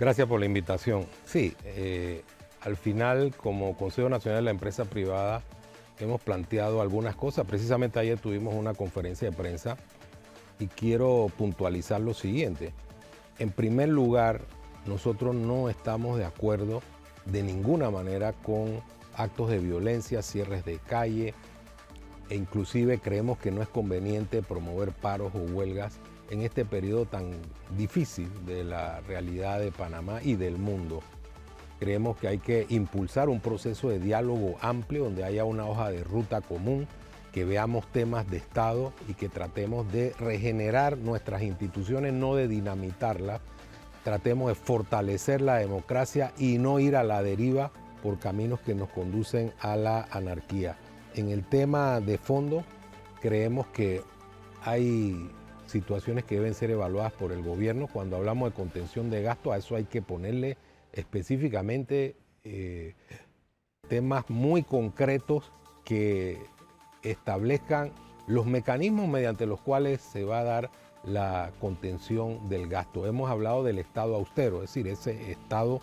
Gracias por la invitación. Sí, al final, como Consejo Nacional de la Empresa Privada, hemos planteado algunas cosas. Precisamente ayer tuvimos una conferencia de prensa y quiero puntualizar lo siguiente. En primer lugar, nosotros no estamos de acuerdo de ninguna manera con actos de violencia, cierres de calle, e inclusive creemos que no es conveniente promover paros o huelgas en este periodo tan difícil de la realidad de Panamá y del mundo. Creemos que hay que impulsar un proceso de diálogo amplio donde haya una hoja de ruta común, que veamos temas de Estado y que tratemos de regenerar nuestras instituciones, no de dinamitarlas. Tratemos de fortalecer la democracia y no ir a la deriva por caminos que nos conducen a la anarquía. En el tema de fondo, creemos que hay situaciones que deben ser evaluadas por el gobierno. Cuando hablamos de contención de gasto, a eso hay que ponerle específicamente temas muy concretos que establezcan los mecanismos mediante los cuales se va a dar la contención del gasto. Hemos hablado del Estado austero, es decir, ese Estado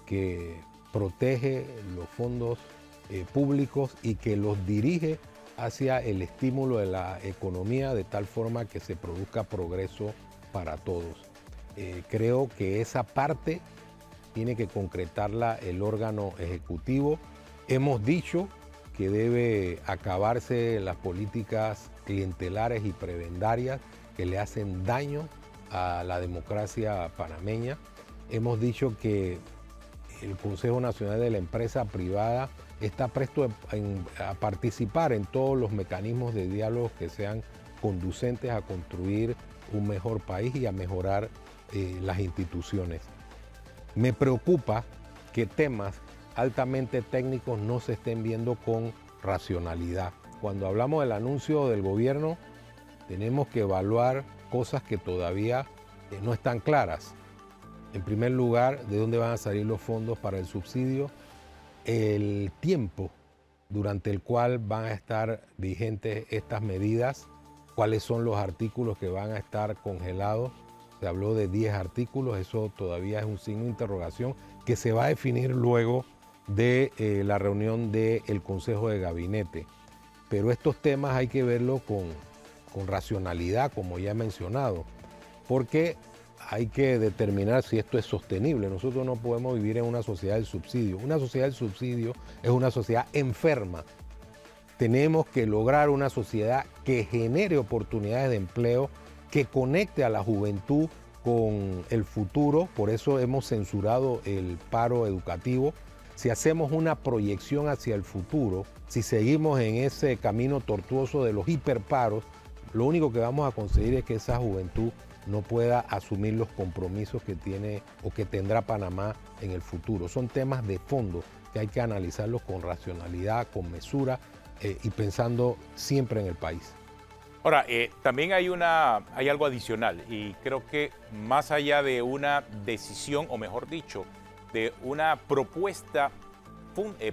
que protege los fondos públicos y que los dirige hacia el estímulo de la economía de tal forma que se produzca progreso para todos. Creo que esa parte tiene que concretarla el órgano ejecutivo. Hemos dicho que debe acabarse las políticas clientelares y prebendarias que le hacen daño a la democracia panameña. Hemos dicho que el Consejo Nacional de la Empresa Privada está presto a participar en todos los mecanismos de diálogo que sean conducentes a construir un mejor país y a mejorar las instituciones. Me preocupa que temas altamente técnicos no se estén viendo con racionalidad. Cuando hablamos del anuncio del gobierno, tenemos que evaluar cosas que todavía no están claras. En primer lugar, ¿de dónde van a salir los fondos para el subsidio? El tiempo durante el cual van a estar vigentes estas medidas, cuáles son los artículos que van a estar congelados. Se habló de 10 artículos, eso todavía es un signo de interrogación que se va a definir luego de la reunión del Consejo de Gabinete. Pero estos temas hay que verlos con racionalidad, como ya he mencionado, porque hay que determinar si esto es sostenible. Nosotros no podemos vivir en una sociedad del subsidio. Una sociedad del subsidio es una sociedad enferma. Tenemos que lograr una sociedad que genere oportunidades de empleo, que conecte a la juventud con el futuro. Por eso hemos censurado el paro educativo. Si hacemos una proyección hacia el futuro, si seguimos en ese camino tortuoso de los hiperparos, lo único que vamos a conseguir es que esa juventud no pueda asumir los compromisos que tiene o que tendrá Panamá en el futuro. Son temas de fondo que hay que analizarlos con racionalidad, con mesura y pensando siempre en el país. Ahora, también hay algo adicional y creo que más allá de una decisión, o mejor dicho, de una propuesta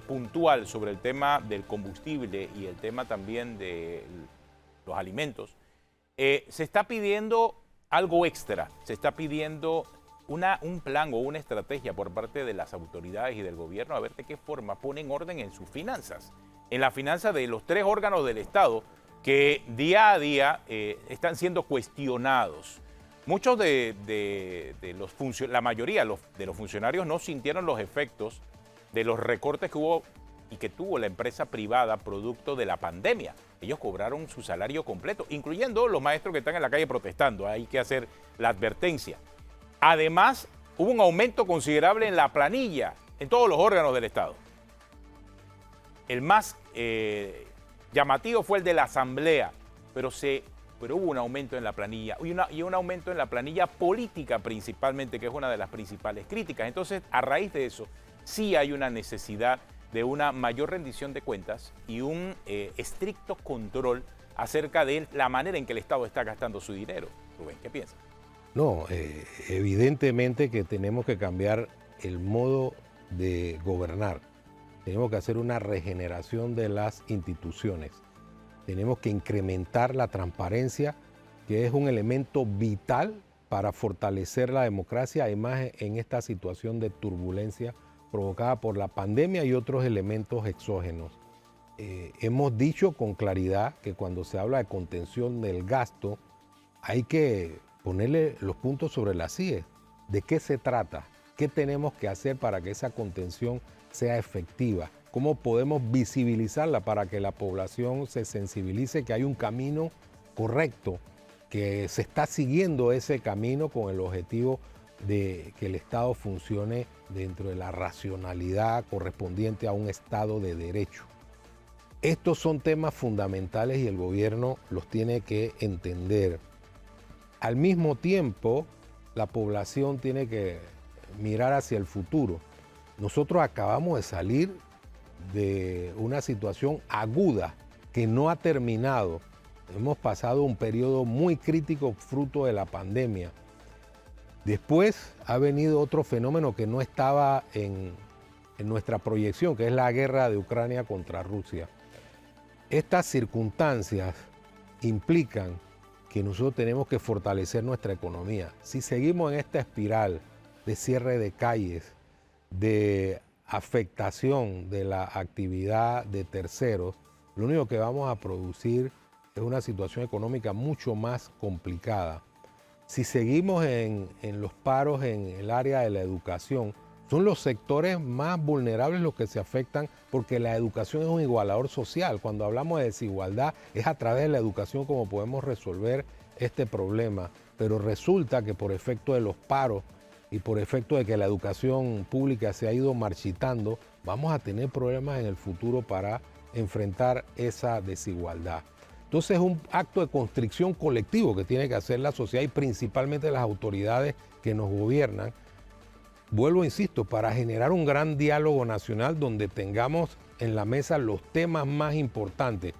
puntual sobre el tema del combustible y el tema también de los alimentos, se está pidiendo algo extra, se está pidiendo un plan o una estrategia por parte de las autoridades y del gobierno a ver de qué forma ponen orden en sus finanzas, en la finanza de los 3 órganos del Estado que día a día están siendo cuestionados. Muchos la mayoría de los funcionarios no sintieron los efectos de los recortes que hubo y que tuvo la empresa privada producto de la pandemia. Ellos cobraron su salario completo, incluyendo los maestros que están en la calle protestando. Hay que hacer la advertencia. Además, hubo un aumento considerable en la planilla, en todos los órganos del Estado. El más llamativo fue el de la Asamblea, pero hubo un aumento en la planilla y un aumento en la planilla política principalmente, que es una de las principales críticas. Entonces, a raíz de eso, sí hay una necesidad de una mayor rendición de cuentas y un estricto control acerca de la manera en que el Estado está gastando su dinero. Rubén, ¿qué piensas? No, evidentemente que tenemos que cambiar el modo de gobernar. Tenemos que hacer una regeneración de las instituciones. Tenemos que incrementar la transparencia, que es un elemento vital para fortalecer la democracia, además en esta situación de turbulencia provocada por la pandemia y otros elementos exógenos. Hemos dicho con claridad que cuando se habla de contención del gasto, hay que ponerle los puntos sobre las IES. ¿De qué se trata? ¿Qué tenemos que hacer para que esa contención sea efectiva? ¿Cómo podemos visibilizarla para que la población se sensibilice que hay un camino correcto, que se está siguiendo ese camino con el objetivo de que el Estado funcione dentro de la racionalidad correspondiente a un Estado de derecho? Estos son temas fundamentales y el gobierno los tiene que entender. Al mismo tiempo, la población tiene que mirar hacia el futuro. Nosotros acabamos de salir de una situación aguda que no ha terminado. Hemos pasado un periodo muy crítico fruto de la pandemia. Después ha venido otro fenómeno que no estaba en nuestra proyección, que es la guerra de Ucrania contra Rusia. Estas circunstancias implican que nosotros tenemos que fortalecer nuestra economía. Si seguimos en esta espiral de cierre de calles, de afectación de la actividad de terceros, lo único que vamos a producir es una situación económica mucho más complicada. Si seguimos en los paros en el área de la educación, son los sectores más vulnerables los que se afectan porque la educación es un igualador social. Cuando hablamos de desigualdad es a través de la educación como podemos resolver este problema. Pero resulta que por efecto de los paros y por efecto de que la educación pública se ha ido marchitando, vamos a tener problemas en el futuro para enfrentar esa desigualdad. Entonces es un acto de constricción colectivo que tiene que hacer la sociedad y principalmente las autoridades que nos gobiernan. Vuelvo, insisto, para generar un gran diálogo nacional donde tengamos en la mesa los temas más importantes.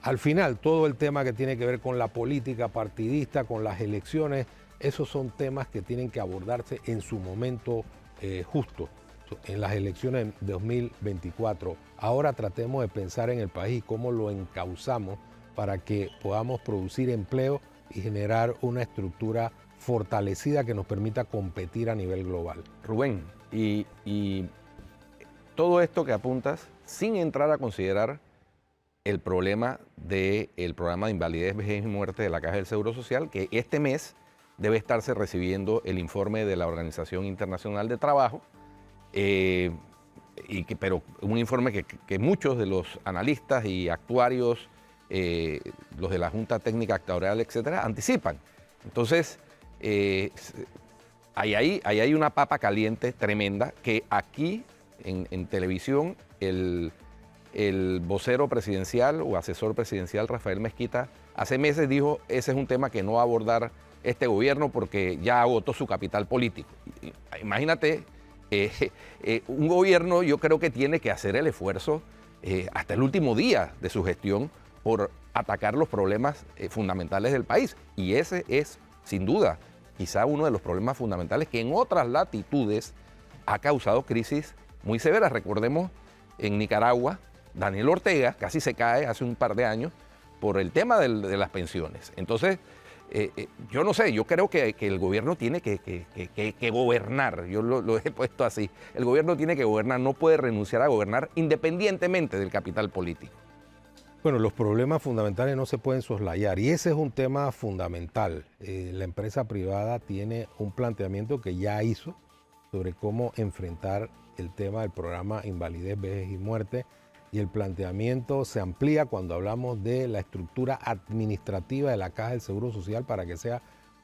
Al final, todo el tema que tiene que ver con la política partidista, con las elecciones, esos son temas que tienen que abordarse en su momento justo, en las elecciones de 2024. Ahora tratemos de pensar en el país, cómo lo encauzamos para que podamos producir empleo y generar una estructura fortalecida que nos permita competir a nivel global. Rubén, y todo esto que apuntas, sin entrar a considerar el problema del programa de invalidez, vejez y muerte de la Caja del Seguro Social, que este mes debe estarse recibiendo el informe de la Organización Internacional de Trabajo, pero un informe que muchos de los analistas y actuarios, los de la Junta Técnica Actuarial, etcétera, anticipan. Entonces, ahí hay una papa caliente tremenda que aquí en televisión el vocero presidencial o asesor presidencial Rafael Mezquita hace meses dijo: ese es un tema que no va a abordar este gobierno porque ya agotó su capital político. Imagínate, un gobierno, yo creo que tiene que hacer el esfuerzo hasta el último día de su gestión por atacar los problemas fundamentales del país, y ese es sin duda quizá uno de los problemas fundamentales que en otras latitudes ha causado crisis muy severas. Recordemos en Nicaragua, Daniel Ortega casi se cae hace un par de años por el tema de las pensiones. Entonces, yo no sé, yo creo que el gobierno tiene que gobernar, yo lo he puesto así, el gobierno tiene que gobernar, no puede renunciar a gobernar independientemente del capital político. Bueno, los problemas fundamentales no se pueden soslayar y ese es un tema fundamental. La empresa privada tiene un planteamiento que ya hizo sobre cómo enfrentar el tema del programa Invalidez, Vejez y Muerte, y el planteamiento se amplía cuando hablamos de la estructura administrativa de la Caja del Seguro Social para que sea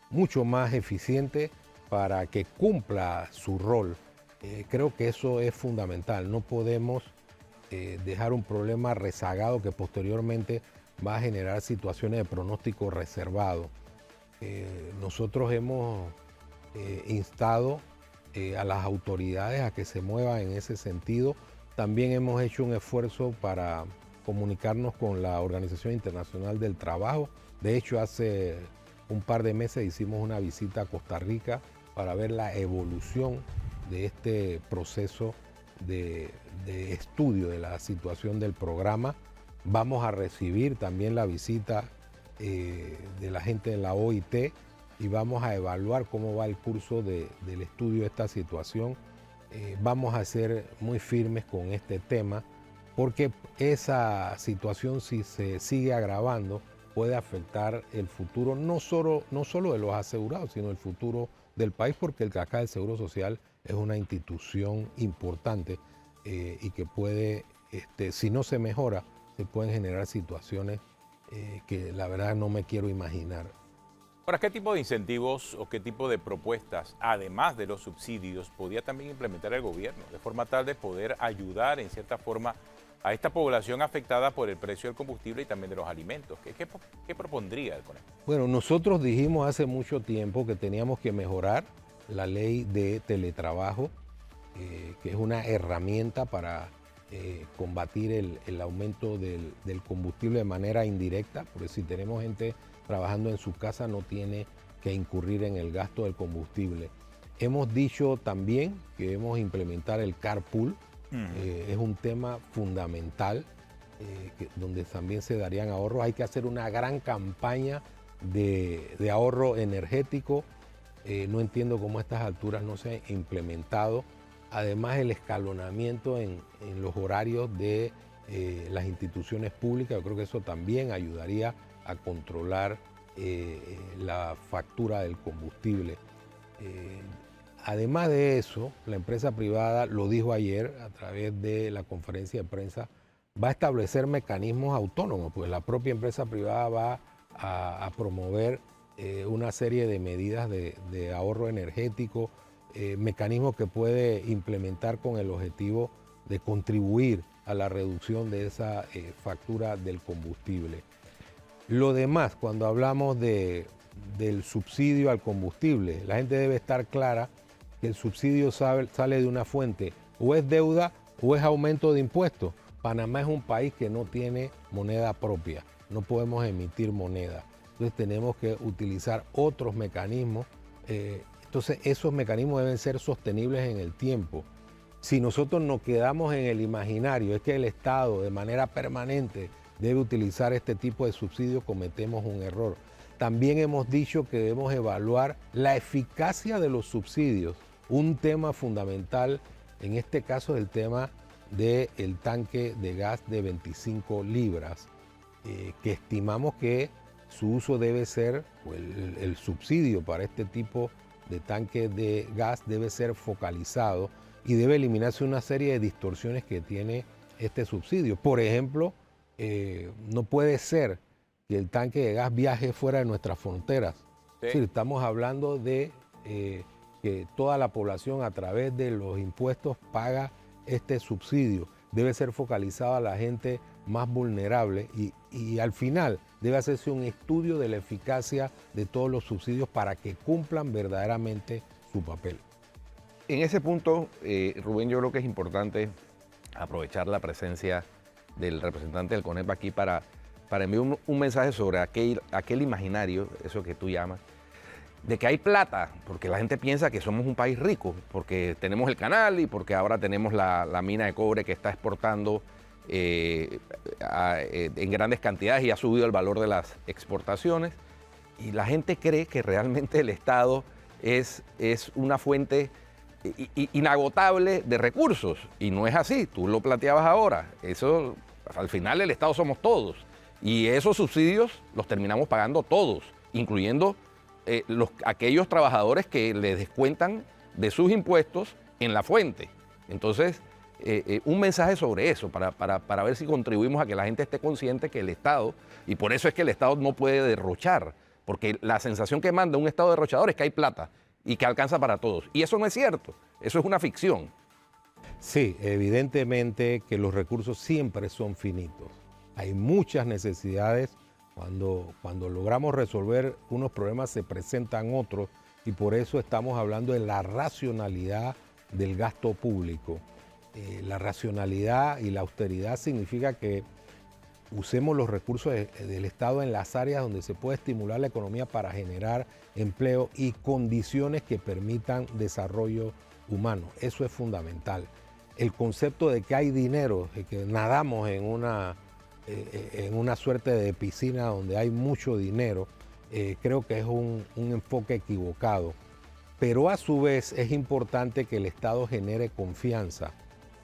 mucho más eficiente, para que cumpla su rol. Creo que eso es fundamental. No podemos dejar un problema rezagado que posteriormente va a generar situaciones de pronóstico reservado. Nosotros hemos instado a las autoridades a que se muevan en ese sentido. También hemos hecho un esfuerzo para comunicarnos con la Organización Internacional del Trabajo. De hecho, hace un par de meses hicimos una visita a Costa Rica para ver la evolución de este proceso de estudio de la situación del programa. Vamos a recibir también la visita de la gente de la OIT y vamos a evaluar cómo va el curso del estudio de esta situación. Vamos a ser muy firmes con este tema porque esa situación, si se sigue agravando, puede afectar el futuro no solo de los asegurados, sino el futuro del país, porque acá el Seguro Social es una institución importante y que puede, si no se mejora, se pueden generar situaciones que la verdad no me quiero imaginar. Ahora, ¿qué tipo de incentivos o qué tipo de propuestas, además de los subsidios, podría también implementar el gobierno de forma tal de poder ayudar en cierta forma a esta población afectada por el precio del combustible y también de los alimentos? ¿Qué propondría el CONEP? Bueno, nosotros dijimos hace mucho tiempo que teníamos que mejorar la ley de teletrabajo, que es una herramienta para combatir el aumento del combustible de manera indirecta, porque si tenemos gente trabajando en su casa no tiene que incurrir en el gasto del combustible. Hemos dicho también que debemos implementar el carpool. Es un tema fundamental donde también se darían ahorros. Hay que hacer una gran campaña de ahorro energético. No entiendo cómo a estas alturas no se ha implementado. Además, el escalonamiento en los horarios de las instituciones públicas, yo creo que eso también ayudaría a controlar la factura del combustible. Además de eso, la empresa privada, lo dijo ayer a través de la conferencia de prensa, va a establecer mecanismos autónomos, pues la propia empresa privada va a promover una serie de medidas de ahorro energético, mecanismos que puede implementar con el objetivo de contribuir a la reducción de esa factura del combustible. Lo demás, cuando hablamos del subsidio al combustible, la gente debe estar clara que el subsidio sale de una fuente, o es deuda o es aumento de impuestos. Panamá es un país que no tiene moneda propia, no podemos emitir moneda. Entonces tenemos que utilizar otros mecanismos. Entonces esos mecanismos deben ser sostenibles en el tiempo. Si nosotros nos quedamos en el imaginario, es que el Estado de manera permanente debe utilizar este tipo de subsidios, cometemos un error. También hemos dicho que debemos evaluar la eficacia de los subsidios. Un tema fundamental en este caso es el tema del tanque de gas de 25 libras, que estimamos que su uso debe ser, el subsidio para este tipo de tanque de gas debe ser focalizado y debe eliminarse una serie de distorsiones que tiene este subsidio. Por ejemplo, no puede ser que el tanque de gas viaje fuera de nuestras fronteras. Sí. Es decir, estamos hablando de que toda la población a través de los impuestos paga este subsidio. Debe ser focalizado a la gente más vulnerable y al final debe hacerse un estudio de la eficacia de todos los subsidios para que cumplan verdaderamente su papel. En ese punto, Rubén, yo creo que es importante aprovechar la presencia del representante del CONEP aquí para enviar un mensaje sobre aquel imaginario, eso que tú llamas, de que hay plata, porque la gente piensa que somos un país rico, porque tenemos el canal y porque ahora tenemos la mina de cobre que está exportando en grandes cantidades y ha subido el valor de las exportaciones. Y la gente cree que realmente el Estado es una fuente inagotable de recursos. Y no es así, tú lo planteabas ahora. Eso, al final el Estado somos todos. Y esos subsidios los terminamos pagando todos, incluyendo aquellos trabajadores que les descuentan de sus impuestos en la fuente. Entonces, un mensaje sobre eso, para ver si contribuimos a que la gente esté consciente que el Estado, y por eso es que el Estado no puede derrochar, porque la sensación que manda un Estado derrochador es que hay plata y que alcanza para todos. Y eso no es cierto, eso es una ficción. Sí, evidentemente que los recursos siempre son finitos. Hay muchas necesidades. Cuando logramos resolver unos problemas se presentan otros y por eso estamos hablando de la racionalidad del gasto público. La racionalidad y la austeridad significa que usemos los recursos del Estado en las áreas donde se puede estimular la economía para generar empleo y condiciones que permitan desarrollo humano. Eso es fundamental. El concepto de que hay dinero, de que nadamos en una suerte de piscina donde hay mucho dinero, creo que es un enfoque equivocado. Pero a su vez es importante que el Estado genere confianza.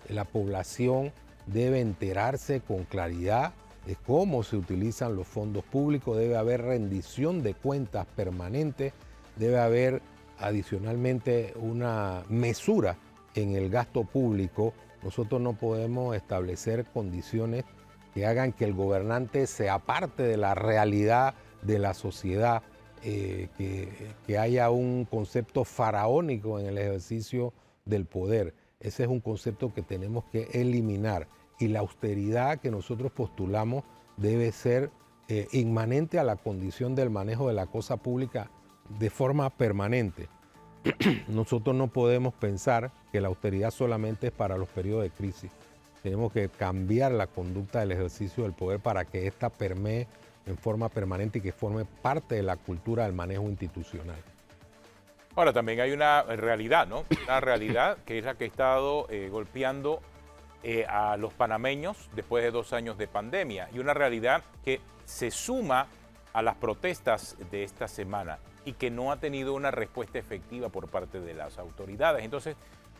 La población debe enterarse con claridad de cómo se utilizan los fondos públicos, debe haber rendición de cuentas permanente, debe haber adicionalmente una mesura en el gasto público. Nosotros no podemos establecer condiciones que hagan que el gobernante se aparte de la realidad de la sociedad, que haya un concepto faraónico en el ejercicio del poder. Ese es un concepto que tenemos que eliminar, y la austeridad que nosotros postulamos debe ser inmanente a la condición del manejo de la cosa pública de forma permanente. Nosotros no podemos pensar que la austeridad solamente es para los periodos de crisis. Tenemos que cambiar la conducta del ejercicio del poder para que ésta permee en forma permanente y que forme parte de la cultura del manejo institucional. Ahora, también hay una realidad, ¿no? Una realidad que es la que ha estado golpeando a los panameños después de 2 años de pandemia, y una realidad que se suma a las protestas de esta semana y que no ha tenido una respuesta efectiva por parte de las autoridades. Entonces,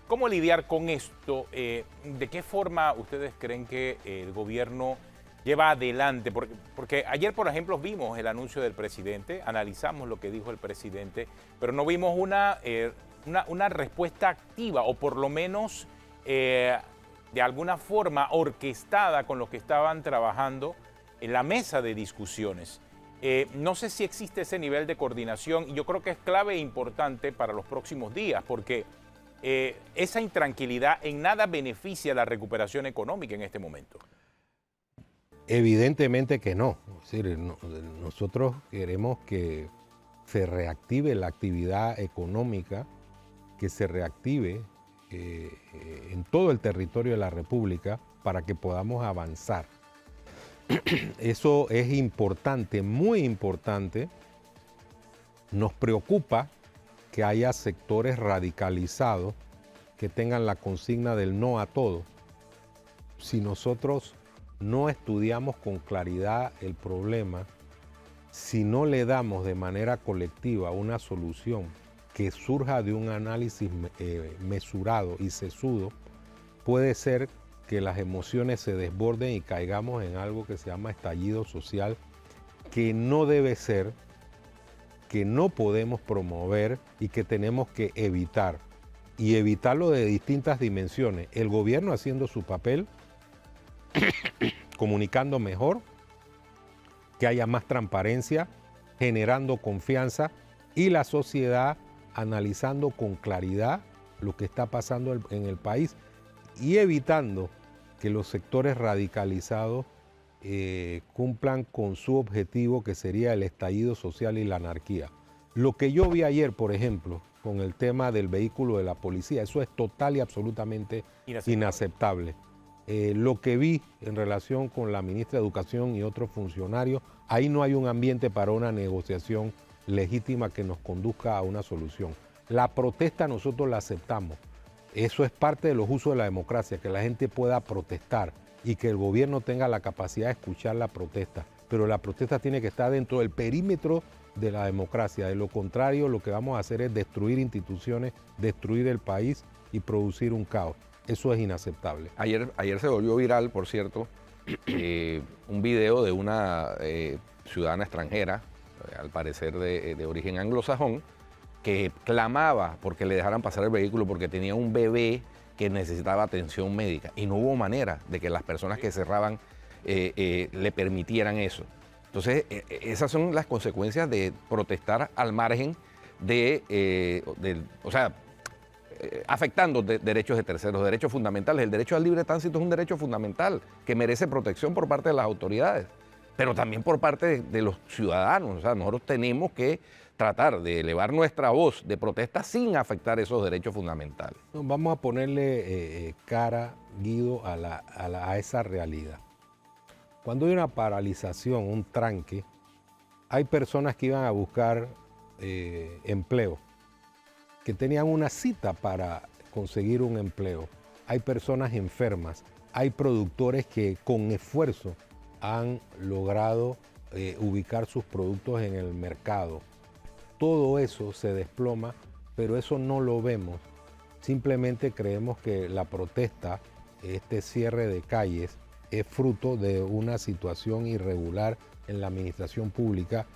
¿cómo lidiar con esto? ¿De qué forma ustedes creen que el gobierno lleva adelante? Porque ayer, por ejemplo, vimos el anuncio del presidente, analizamos lo que dijo el presidente, pero no vimos una respuesta activa, o por lo menos de alguna forma orquestada con los que estaban trabajando en la mesa de discusiones. No sé si existe ese nivel de coordinación, y yo creo que es clave e importante para los próximos días, porque esa intranquilidad en nada beneficia la recuperación económica en este momento. Evidentemente que no. Es decir, nosotros queremos que se reactive la actividad económica, que se reactive en todo el territorio de la República para que podamos avanzar. Eso es importante, muy importante. Nos preocupa que haya sectores radicalizados que tengan la consigna del no a todo. Si nosotros no estudiamos con claridad el problema, si no le damos de manera colectiva una solución que surja de un análisis mesurado y sesudo, puede ser que las emociones se desborden y caigamos en algo que se llama estallido social, que no debe ser, que no podemos promover y que tenemos que evitar. Y evitarlo de distintas dimensiones. El gobierno haciendo su papel, comunicando mejor, que haya más transparencia, generando confianza, y la sociedad analizando con claridad lo que está pasando en el país y evitando que los sectores radicalizados cumplan con su objetivo, que sería el estallido social y la anarquía. Lo que yo vi ayer, por ejemplo, con el tema del vehículo de la policía, eso es total y absolutamente inaceptable. Lo que vi en relación con la ministra de Educación y otros funcionarios, ahí no hay un ambiente para una negociación legítima que nos conduzca a una solución. La protesta nosotros la aceptamos. Eso es parte de los usos de la democracia, que la gente pueda protestar y que el gobierno tenga la capacidad de escuchar la protesta. Pero la protesta tiene que estar dentro del perímetro de la democracia. De lo contrario, lo que vamos a hacer es destruir instituciones, destruir el país y producir un caos. Eso es inaceptable. Ayer se volvió viral, por cierto, un video de una ciudadana extranjera, al parecer de origen anglosajón, que clamaba porque le dejaran pasar el vehículo porque tenía un bebé que necesitaba atención médica, y no hubo manera de que las personas que cerraban le permitieran eso. Entonces, esas son las consecuencias de protestar al margen afectando derechos de terceros, derechos fundamentales. El derecho al libre tránsito es un derecho fundamental que merece protección por parte de las autoridades, pero también por parte de los ciudadanos. O sea, nosotros tenemos que tratar de elevar nuestra voz de protesta sin afectar esos derechos fundamentales. Vamos a ponerle cara, Guido, a esa realidad. Cuando hay una paralización, un tranque, hay personas que iban a buscar empleo, que tenían una cita para conseguir un empleo. Hay personas enfermas, hay productores que con esfuerzo han logrado ubicar sus productos en el mercado. Todo eso se desploma, pero eso no lo vemos. Simplemente creemos que la protesta, este cierre de calles, es fruto de una situación irregular en la administración pública.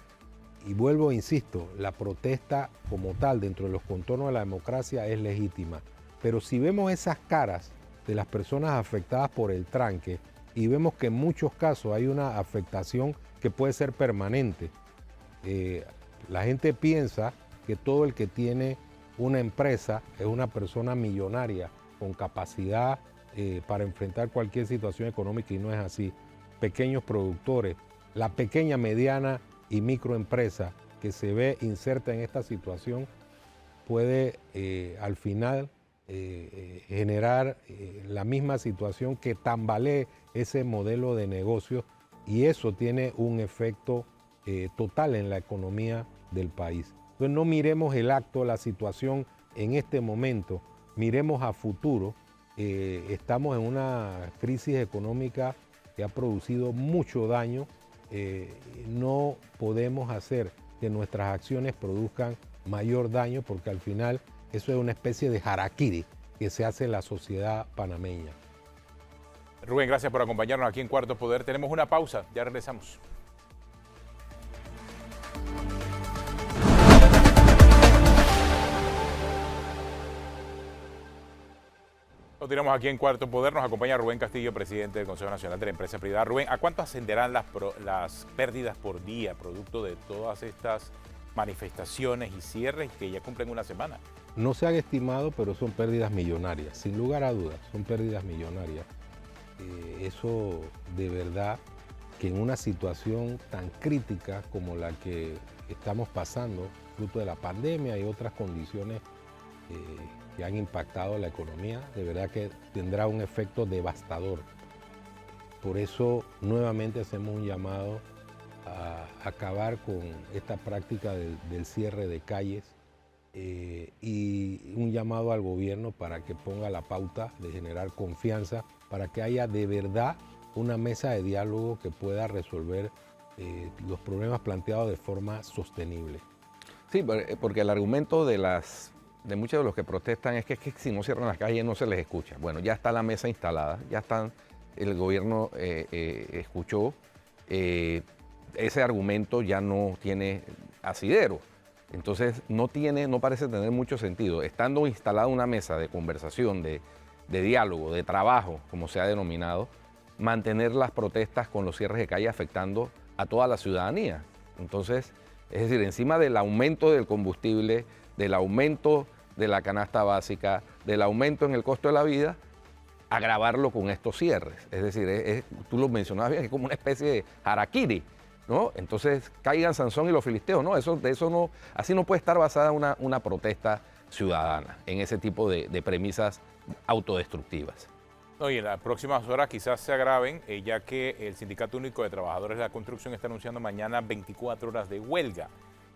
Y vuelvo, insisto, la protesta como tal dentro de los contornos de la democracia es legítima. Pero si vemos esas caras de las personas afectadas por el tranque y vemos que en muchos casos hay una afectación que puede ser permanente, la gente piensa que todo el que tiene una empresa es una persona millonaria con capacidad para enfrentar cualquier situación económica y no es así. Pequeños productores, la pequeña, mediana y microempresa que se ve inserta en esta situación puede al final generar la misma situación que tambalee ese modelo de negocio y eso tiene un efecto total en la economía del país. Entonces no miremos el acto, la situación en este momento, miremos a futuro. Estamos en una crisis económica que ha producido mucho daño. No podemos hacer que nuestras acciones produzcan mayor daño porque al final eso es una especie de harakiri que se hace en la sociedad panameña. Rubén, gracias por acompañarnos aquí en Cuarto Poder. Tenemos una pausa, ya regresamos. Continuamos aquí en Cuarto Poder. Nos acompaña Rubén Castillo, presidente del Consejo Nacional de la Empresa Privada. Rubén, ¿a cuánto ascenderán las pérdidas por día producto de todas estas manifestaciones y cierres que ya cumplen una semana? No se han estimado, pero son pérdidas millonarias, sin lugar a dudas, son pérdidas millonarias. Eso de verdad que en una situación tan crítica como la que estamos pasando, fruto de la pandemia y otras condiciones que han impactado la economía, de verdad que tendrá un efecto devastador. Por eso nuevamente hacemos un llamado a acabar con esta práctica del cierre de calles y un llamado al gobierno para que ponga la pauta de generar confianza, para que haya de verdad una mesa de diálogo que pueda resolver los problemas planteados de forma sostenible. Sí, porque el argumento de muchos de los que protestan es que si no cierran las calles no se les escucha. Bueno, ya está la mesa instalada, el gobierno escuchó, ese argumento ya no tiene asidero. Entonces no parece tener mucho sentido. Estando instalada una mesa de conversación, de diálogo, de trabajo, como se ha denominado, mantener las protestas con los cierres de calle afectando a toda la ciudadanía. Entonces, es decir, encima del aumento del combustible, del aumento de la canasta básica, del aumento en el costo de la vida, agravarlo con estos cierres. Es decir, tú lo mencionabas bien, es como una especie de harakiri, ¿no? Entonces, caigan Sansón y los filisteos, ¿no? Así no puede estar basada una protesta ciudadana en ese tipo de premisas autodestructivas. No, y en las próximas horas quizás se agraven, ya que el Sindicato Único de Trabajadores de la Construcción está anunciando mañana 24 horas de huelga.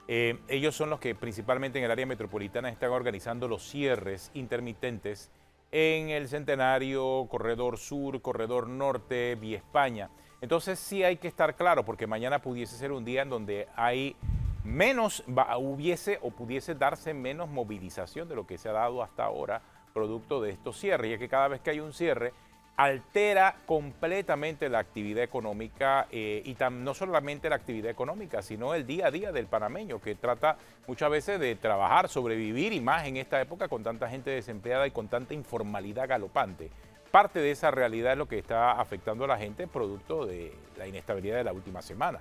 Ellos son los que principalmente en el área metropolitana están organizando los cierres intermitentes en el Centenario, Corredor Sur, Corredor Norte, Vía España. Entonces sí hay que estar claro, porque mañana pudiese ser un día en donde hay pudiese darse menos movilización de lo que se ha dado hasta ahora producto de estos cierres, ya que cada vez que hay un cierre altera completamente la actividad económica y no solamente la actividad económica, sino el día a día del panameño, que trata muchas veces de trabajar, sobrevivir y más en esta época con tanta gente desempleada y con tanta informalidad galopante. Parte de esa realidad es lo que está afectando a la gente producto de la inestabilidad de la última semana.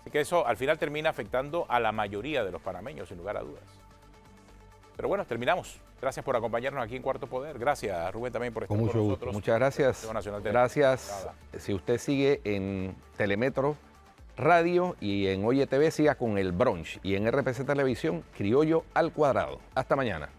Así que eso al final termina afectando a la mayoría de los panameños, sin lugar a dudas. Pero bueno, terminamos. Gracias por acompañarnos aquí en Cuarto Poder. Gracias, Rubén, también por estar con nosotros. Muchas gracias. Gracias. Si usted sigue en Telemetro Radio y en Oye TV, siga con el brunch. Y en RPC Televisión, Criollo al Cuadrado. Hasta mañana.